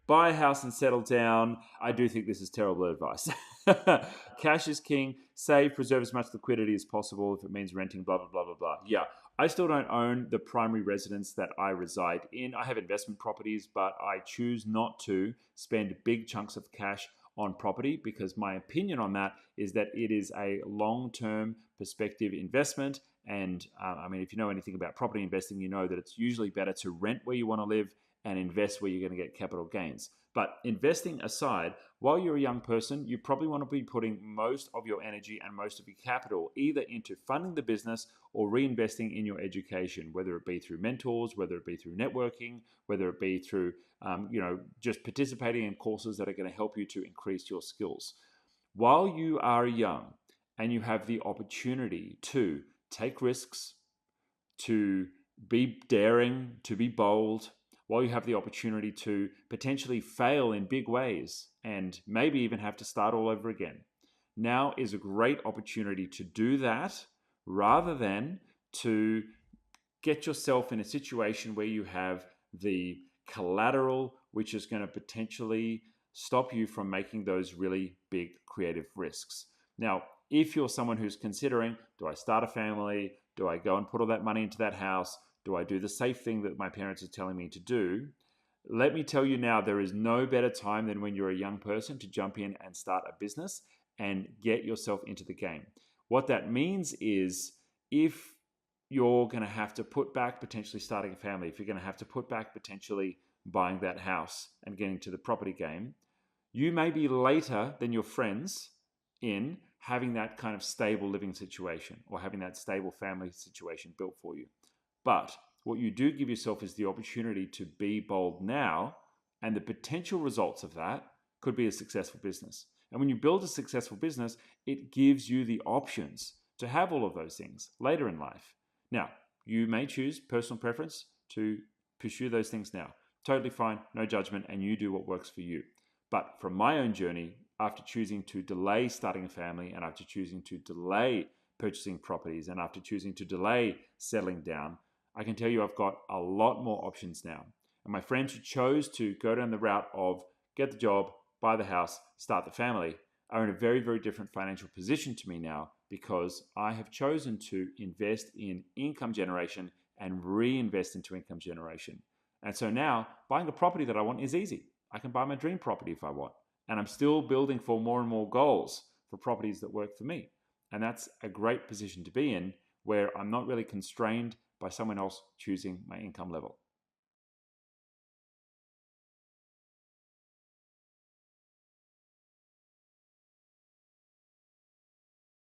buy a house and settle down, I do think this is terrible advice. Cash is king. Save, preserve as much liquidity as possible if it means renting, blah, blah, blah, blah, blah. Yeah, I still don't own the primary residence that I reside in. I have investment properties, but I choose not to spend big chunks of cash on property because my opinion on that is that it is a long-term perspective investment. And I mean, if you know anything about property investing, you know that it's usually better to rent where you want to live and invest where you're going to get capital gains. But investing aside, while you're a young person, you probably want to be putting most of your energy and most of your capital either into funding the business or reinvesting in your education, whether it be through mentors, whether it be through networking, whether it be through just participating in courses that are going to help you to increase your skills. While you are young and you have the opportunity to take risks, to be daring, to be bold, while you have the opportunity to potentially fail in big ways and maybe even have to start all over again. Now is a great opportunity to do that rather than to get yourself in a situation where you have the collateral which is going to potentially stop you from making those really big creative risks. Now, if you're someone who's considering, do I start a family? Do I go and put all that money into that house? Do I do the safe thing that my parents are telling me to do? Let me tell you now, there is no better time than when you're a young person to jump in and start a business and get yourself into the game. What that means is if you're going to have to put back potentially starting a family, if you're going to have to put back potentially buying that house and getting to the property game, you may be later than your friends in having that kind of stable living situation or having that stable family situation built for you. But what you do give yourself is the opportunity to be bold now, and the potential results of that could be a successful business. And when you build a successful business, it gives you the options to have all of those things later in life. Now, you may choose personal preference to pursue those things now. Totally fine, no judgment, and you do what works for you. But from my own journey, after choosing to delay starting a family and after choosing to delay purchasing properties and after choosing to delay settling down, I can tell you I've got a lot more options now. And my friends who chose to go down the route of get the job, buy the house, start the family are in a very, very different financial position to me now because I have chosen to invest in income generation and reinvest into income generation. And so now buying a property that I want is easy. I can buy my dream property if I want. And I'm still building for more and more goals for properties that work for me. And that's a great position to be in where I'm not really constrained by someone else choosing my income level.